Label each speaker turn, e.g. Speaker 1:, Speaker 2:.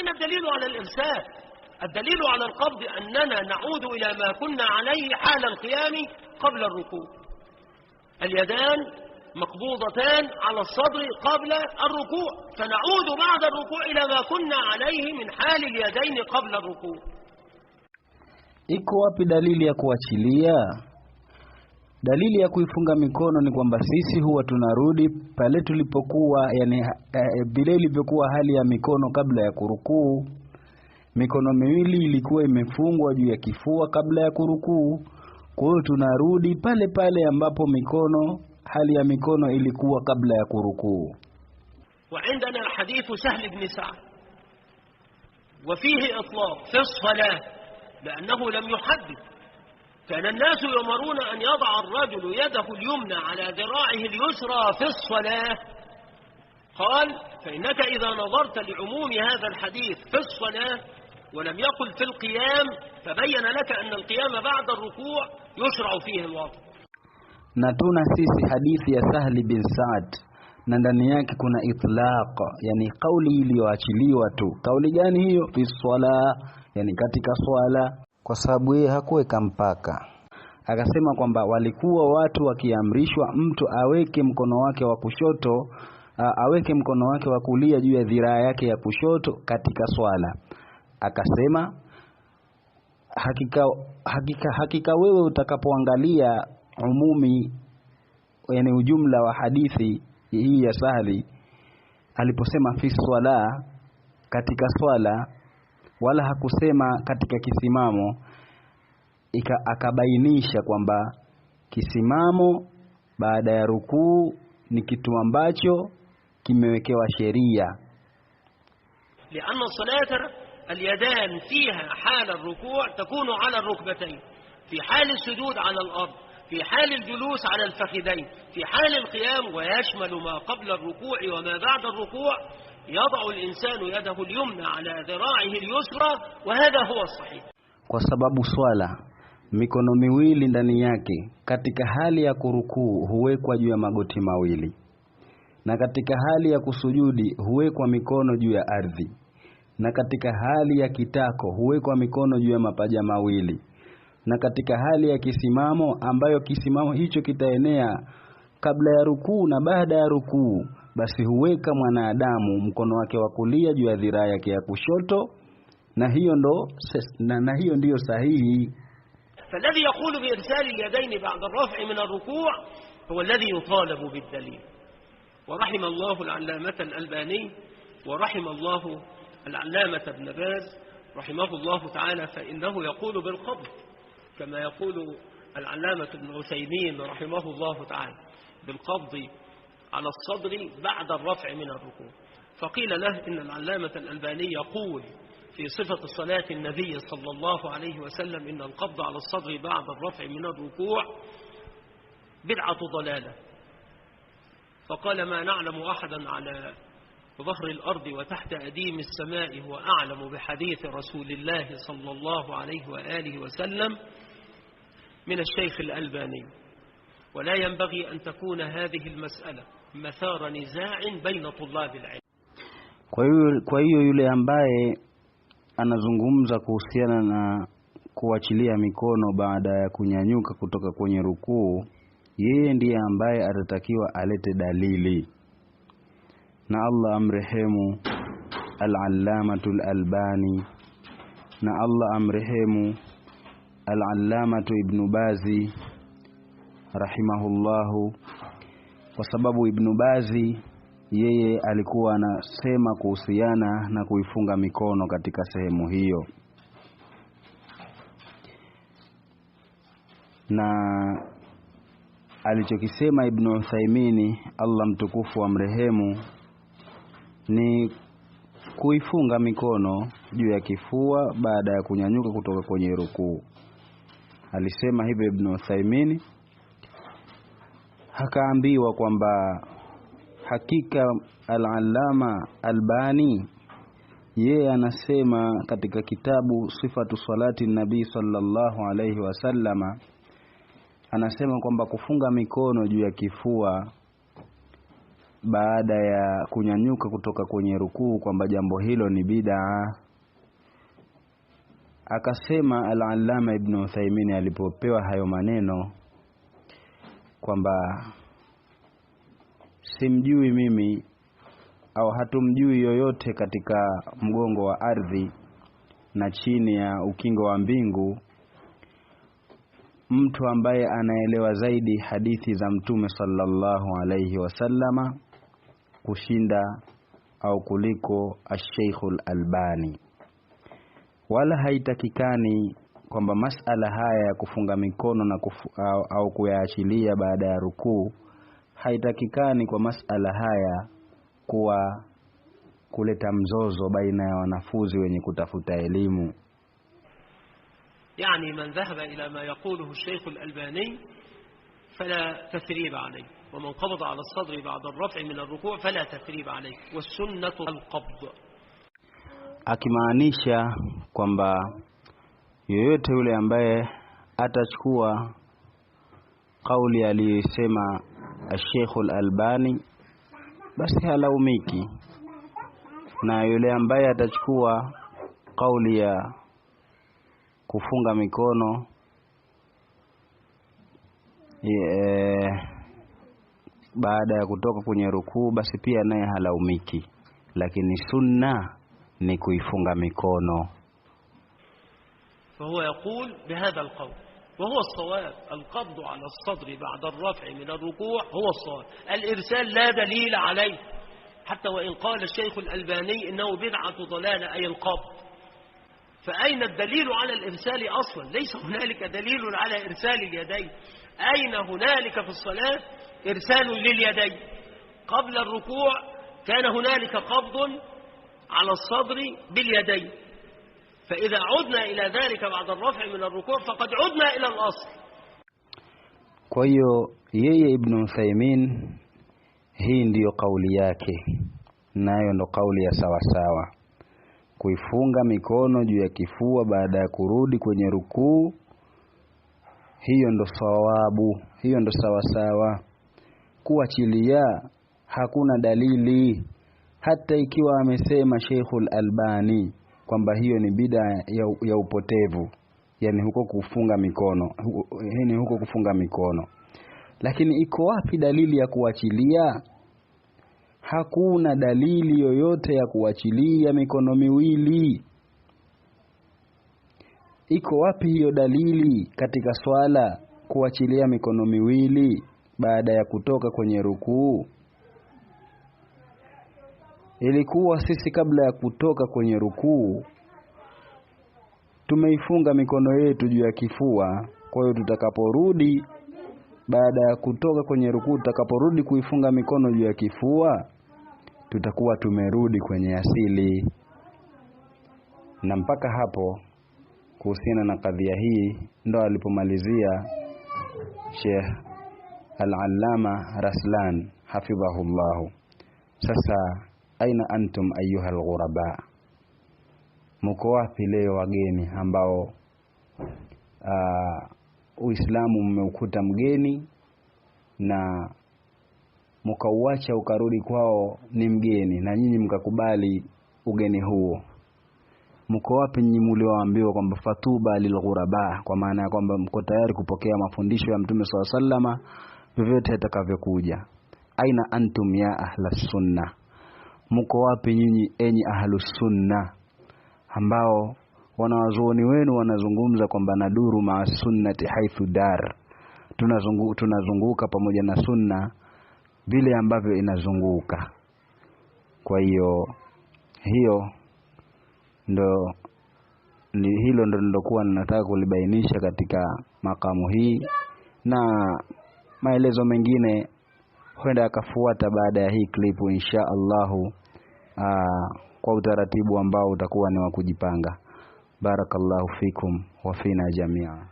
Speaker 1: أين الدليل على الإرسال؟ الدليل على القبض أننا نعود إلى ما كنا عليه حال القيام قبل الركوع. اليدان مقبوضتان على الصدر قبل الركوع، فنعود بعد الركوع إلى ما كنا عليه من حال اليدين قبل الركوع.
Speaker 2: Iko wapi dalili ya kuachilia? Dalili ya kuifunga mikono ni kwamba sisi huwa tunarudi pale tulipokuwa, yani vile ilivyokuwa hali ya mikono kabla ya kurukuu. Mikono miwili ilikuwa imefungwa juu ya kifua kabla ya kurukuu. Kwa hiyo tunarudi pale pale ambapo hali ya mikono ilikuwa kabla ya kurukuu.
Speaker 1: وعندنا حديث سهل بن سعد وفيه إطلاق في الصلاة لأنه لم يحدد. كان الناس يؤمرون أن يضع الرجل يده اليمنى على ذراعه اليسرى في الصلاة. قال فإنك إذا نظرت لعموم هذا الحديث في الصلاة ولم يقل في القيام فبين لك أن القيام بعد الركوع يشرع فيه الوضع.
Speaker 2: نتونا سيسي حديث يا سهل بن سعد na ndani yake kuna itlaq, yani kauli iliyoachiliwa tu. Kauli gani hiyo? Fi swala, yani katika swala, kwa sababu yeye hakuweka mpaka. Akasema kwamba walikuwa watu wakiamrishwa mtu aweke mkono wake wa kushoto, aweke mkono wake wa kulia juu ya dhiraa yake ya kushoto katika swala. Akasema hakika wewe utakapoangalia umumi, yani ujumla wa hadithi hii ya Sahli aliposema fi swala, katika swala, wala hakusema katika kisimamo, akabainisha kwamba kisimamo baada ya rukuu ni kitu ambacho kimewekewa sheria.
Speaker 1: لأن الصلاة اليدان فيها حال الركوع تكون على الركبتين، في حال السجود على الأرض، في حال الجلوس على الفخذين، في حال القيام، ويشمل ما قبل الركوع وما بعد الركوع. يضع الإنسان يده اليمنى على ذراعه اليسرى، وهذا هو الصحيح.
Speaker 2: Kwa sababu swala mikono miwili ndani yake katika hali ya kurukuu huwekwa juu ya magoti mawili, na katika hali ya kusujudi huwekwa mikono juu ya ardhi, na katika hali ya kitako huwekwa mikono juu ya mapaja mawili, na katika hali ya kisimamo ambayo kisimamo hicho kitaenea kabla ya rukuu na baada ya rukuu, basi huweka mwanadamu mkono wake wa kulia juu ya dhiraa yake ya kushoto, na hiyo ndio sahihi.
Speaker 1: فالذي يقول بإرسال اليدين بعد الرفع من الركوع هو الذي يطالب بالدليل. ورحم الله العلامة الألباني ورحم الله العلامة ابن باز رحمه الله تعالى، فإنه يقول بالقبض كما يقول العلامة ابن عثيمين رحمه الله تعالى، بالقبض على الصدر بعد الرفع من الركوع. فقيل له إن العلامة الألباني يقول في صفة صلاة النبي صلى الله عليه وسلم إن القبض على الصدر بعد الرفع من الركوع بدعة ضلالة. فقال ما نعلم أحدا على ظهر الأرض وتحت أديم السماء هو أعلم بحديث رسول الله صلى الله عليه وآله وسلم من الشيخ الألباني، ولا ينبغي أن تكون هذه المسألة مثار نزاع بين طلاب العلم.
Speaker 2: Kwa hiyo yule ambaye anazungumza kuhusiana na kuachilia mikono baada ya kunyanyuka kutoka kwenye rukuu, yeye ndiye ambaye atatakiwa alete dalili. Na Allah amrehemu al-Allamatul Albani, na Allah amrehemu al-Allamatu Ibn Bazi rahimahullahu, kwa sababu Ibn Bazi yeye alikuwa anasema kuhusiana na kuifunga mikono katika sehemu hiyo. Na alichokisema Ibn Uthaymeen, Allah mtukufu amrehemu, ni kuifunga mikono juu ya kifua baada ya kunyanyuka kutoka kwenye rukuu. Alisema hivyo Ibn Uthaymeen, hakaambiwa kwamba hakika al-Allama Albani yeye anasema katika kitabu Sifatu Salati Nabii sallallahu alayhi wasallama, anasema kwamba kufunga mikono juu ya kifua baada ya kunyanyuka kutoka kwenye rukuu kwamba jambo hilo ni bid'a. Akasema Al-Allama Ibn Uthaymeen alipopewa hayo maneno kwamba simjui mimi au hatumjui yoyote katika mgongo wa ardhi na chini ya ukingo wa mbingu mtu ambaye anaelewa zaidi hadithi za Mtume sallallahu alayhi wasallama kushinda au kuliko Ash-Sheikhul Albani. Wala haitakikani kwamba masala haya ya kufunga mikono na au kuyaachilia baada ya rukuu, haitakikani kwa masala haya kuwa kuleta mzozo baina ya wanafunzi wenye kutafuta elimu.
Speaker 1: يعني من ذهب إلى ما يقوله الشيخ الألباني فلا تثريب عليه، ومن قبض على الصدر بعد الرفع من الركوع فلا تثريب عليه، والسنة القبض.
Speaker 2: Akimaanisha kwamba yoyote yule ambaye atachukua kauli aliyosema Sheikh Al-Albani basi halaumiki, na yule ambaye atachukua kauli ya kufunga mikono baada ya kutoka kwenye rukuu basi pia naye halaumiki, lakini sunna ni kuifunga mikono.
Speaker 1: فهو يقول بهذا القول وهو الصواب، القبض على الصدر بعد الرفع من الركوع هو الصواب. الإرسال لا دليل عليه، حتى وإن قال الشيخ الألباني إنه بدعة ضلالة أي القبض، فأين الدليل على الإرسال أصلا؟ ليس هنالك دليل على إرسال اليدين. أين هنالك في الصلاة إرسال لليدين؟ قبل الركوع كان هنالك قبض على الصدر باليدين، فإذا عدنا إلى ذلك بعد الرفع من الركوع فقد عدنا إلى الأصل.
Speaker 2: Kwa hiyo yeye Ibn Uthaymeen hii ndiyo kauli yake, nayo ndo kauli ya sawa sawa, kuifunga mikono juu ya kifua baada ya kurudi kwenye rukuu. Hiyo ndo sawabu, hiyo ndo sawa sawa. Kuachilia hakuna dalili, hata ikiwa amesema Sheikhul Albani kwamba hiyo ni bid'a ya upotevu, yani huko kufunga mikono, yani huko kufunga mikono. Lakini iko wapi dalili ya kuachilia? Hakuna dalili yoyote ya kuachilia mikono miwili. Iko wapi hiyo dalili katika swala kuachilia mikono miwili baada ya kutoka kwenye rukuu? Ilikuwa sisi kabla ya kutoka kwenye rukuu tumeifunga mikono yetu juu ya kifua. Kwa hiyo tutakaporudi baada ya kutoka kwenye rukuu, tutakaporudi kuifunga mikono juu ya kifua, tutakuwa tumerudi kwenye asili. Na mpaka hapo kuhusiana na kadhia hii ndo alipomalizia Sheikh Al-Allama Raslan hafidhahullah. Sasa aina antum ayuha al-ghuraba, mko wapi leo wageni ambao Uislamu mmeukuta mgeni na mkauacha ukarudi kwao ni mgeni, na nyinyi mkakubali ugeni huo? Mko wapi nyinyi mlioambiwa kwamba fatuba lilghuraba, kwa maana ya kwamba mko tayari kupokea mafundisho ya Mtume SAW vyovyote atakavyokuja? Aina antum ya ahlus sunna, mko wapi nyinyi enyi ahlus sunna ambao wanawazuoni wenu wanazungumza kwamba naduru ma sunnati haithu dar, tunazunguka pamoja na sunna vile ambavyo inazunguka. Kwa hiyo hilo ndo nilokuwa ninataka kulibainisha katika makamu hii, na maelezo mengine huenda yakafuata baada ya hii klipu insha Allahu, kwa utaratibu ambao utakuwa ni wa kujipanga. Barakallahu fikum wa fina jamia.